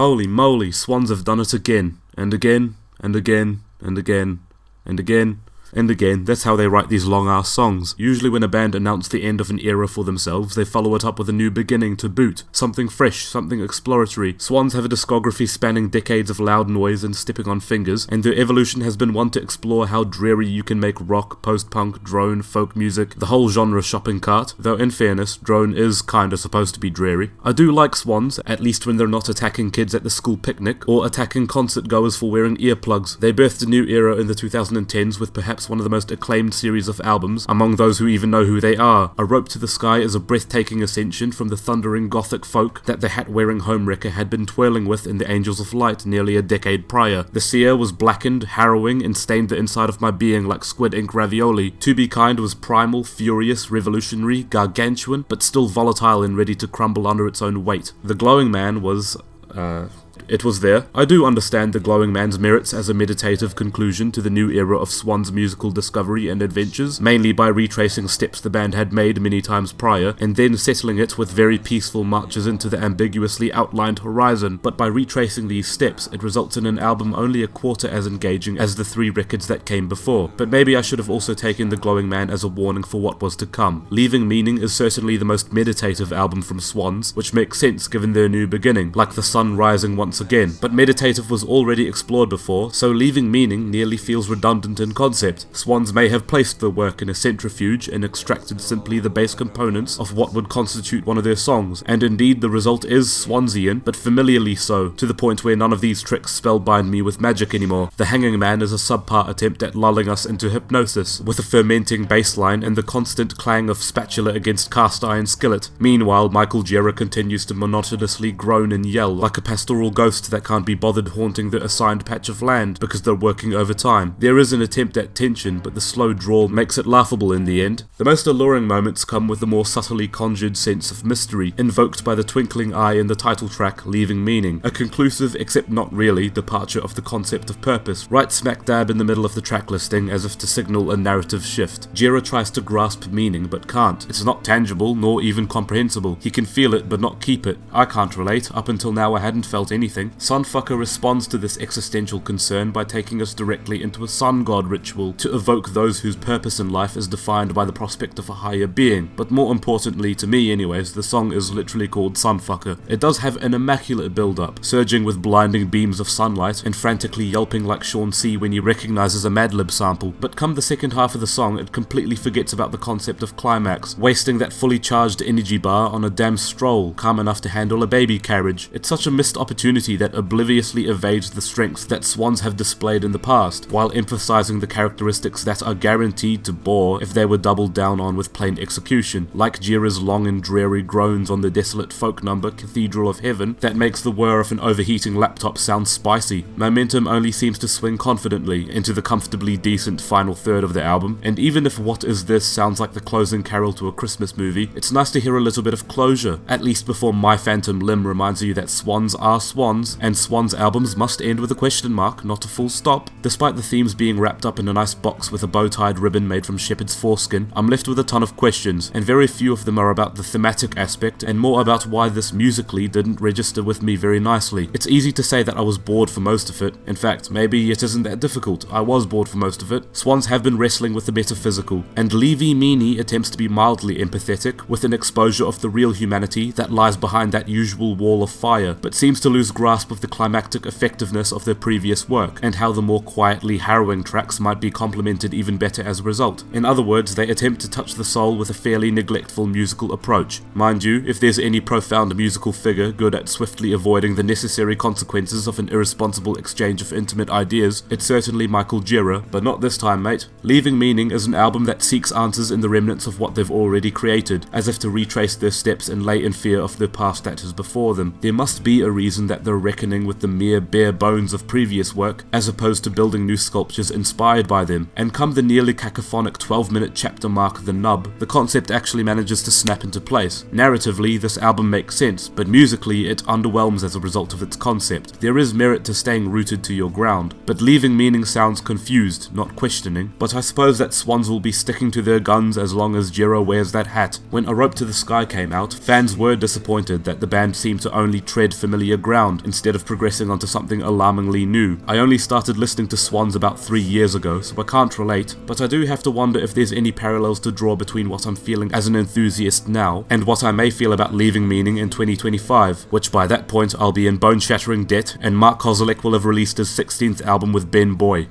Holy moly, Swans have done it again, and again, and again, and again, and again. And again, that's how they write these long-ass songs. Usually when a band announce the end of an era for themselves, they follow it up with a new beginning to boot. Something fresh, something exploratory. Swans have a discography spanning decades of loud noise and stepping on fingers, and their evolution has been one to explore how dreary you can make rock, post-punk, drone, folk music, the whole genre shopping cart, though in fairness, drone is kinda supposed to be dreary. I do like Swans, at least when they're not attacking kids at the school picnic, or attacking concert goers for wearing earplugs. They birthed a new era in the 2010s with perhaps one of the most acclaimed series of albums, among those who even know who they are. A Rope to the Sky is a breathtaking ascension from the thundering gothic folk that the hat-wearing homewrecker had been twirling with in the Angels of Light nearly a decade prior. The Seer was blackened, harrowing, and stained the inside of my being like squid ink ravioli. To Be Kind was primal, furious, revolutionary, gargantuan, but still volatile and ready to crumble under its own weight. The Glowing Man was, it was there. I do understand The Glowing Man's merits as a meditative conclusion to the new era of Swans' musical discovery and adventures, mainly by retracing steps the band had made many times prior, and then settling it with very peaceful marches into the ambiguously outlined horizon. But by retracing these steps, it results in an album only a quarter as engaging as the 3 records that came before. But maybe I should have also taken The Glowing Man as a warning for what was to come. Leaving Meaning is certainly the most meditative album from Swans, which makes sense given their new beginning, like the sun rising once again, but meditative was already explored before, so Leaving Meaning nearly feels redundant in concept. Swans may have placed the work in a centrifuge and extracted simply the base components of what would constitute one of their songs, and indeed the result is SWANS-IAN, but familiarly so, to the point where none of these tricks spellbind me with magic anymore. The Hanging Man is a subpar attempt at lulling us into hypnosis, with a fermenting bass line and the constant clang of spatula against cast iron skillet. Meanwhile, Michael Jera continues to monotonously groan and yell like a pastoral ghost that can't be bothered haunting the assigned patch of land because they're working overtime. There is an attempt at tension, but the slow drawl makes it laughable in the end. The most alluring moments come with the more subtly conjured sense of mystery, invoked by the twinkling eye in the title track, Leaving Meaning, a conclusive, except not really, departure of the concept of purpose, right smack dab in the middle of the track listing as if to signal a narrative shift. Jera tries to grasp meaning, but can't. It's not tangible, nor even comprehensible. He can feel it, but not keep it. I can't relate. Up until now I hadn't felt anything. Sunfucker responds to this existential concern by taking us directly into a sun god ritual to evoke those whose purpose in life is defined by the prospect of a higher being. But more importantly, to me anyways, the song is literally called Sunfucker. It does have an immaculate build-up, surging with blinding beams of sunlight and frantically yelping like Sean C when he recognizes a Madlib sample. But come the second half of the song, it completely forgets about the concept of climax, wasting that fully charged energy bar on a damn stroll, calm enough to handle a baby carriage. It's such a missed opportunity that obliviously evades the strengths that Swans have displayed in the past, while emphasizing the characteristics that are guaranteed to bore if they were doubled down on with plain execution, like Jera's long and dreary groans on the desolate folk number Cathedral of Heaven that makes the whir of an overheating laptop sound spicy. Momentum only seems to swing confidently into the comfortably decent final third of the album, and even if What Is This sounds like the closing carol to a Christmas movie, it's nice to hear a little bit of closure, at least before My Phantom Limb reminds you that swans are swans, and Swans albums must end with a question mark, not a full stop. Despite the themes being wrapped up in a nice box with a bow-tied ribbon made from shepherd's foreskin, I'm left with a ton of questions, and very few of them are about the thematic aspect, and more about why this musically didn't register with me very nicely. It's easy to say that I was bored for most of it. In fact, maybe it isn't that difficult. I was bored for most of it. Swans have been wrestling with the metaphysical, and Leaving Meaning attempts to be mildly empathetic, with an exposure of the real humanity that lies behind that usual wall of fire, but seems to lose grasp of the climactic effectiveness of their previous work, and how the more quietly harrowing tracks might be complemented even better as a result. In other words, they attempt to touch the soul with a fairly neglectful musical approach. Mind you, if there's any profound musical figure good at swiftly avoiding the necessary consequences of an irresponsible exchange of intimate ideas, it's certainly Michael Jera, but not this time, mate. Leaving Meaning is an album that seeks answers in the remnants of what they've already created, as if to retrace their steps and lay in fear of the past that is before them. There must be a reason that they're reckoning with the mere bare bones of previous work, as opposed to building new sculptures inspired by them. And come the nearly cacophonic 12-minute chapter mark, The Nub, the concept actually manages to snap into place. Narratively, this album makes sense, but musically it underwhelms as a result of its concept. There is merit to staying rooted to your ground, but Leaving Meaning sounds confused, not questioning. But I suppose that Swans will be sticking to their guns as long as Jera wears that hat. When A Rope to the Sky came out, fans were disappointed that the band seemed to only tread familiar ground, sound instead of progressing onto something alarmingly new. I only started listening to Swans about 3 years ago, so I can't relate, but I do have to wonder if there's any parallels to draw between what I'm feeling as an enthusiast now and what I may feel about leaving Meaning in 2025, which by that point I'll be in bone-shattering debt and Mark Kozelek will have released his 16th album with Ben Boy.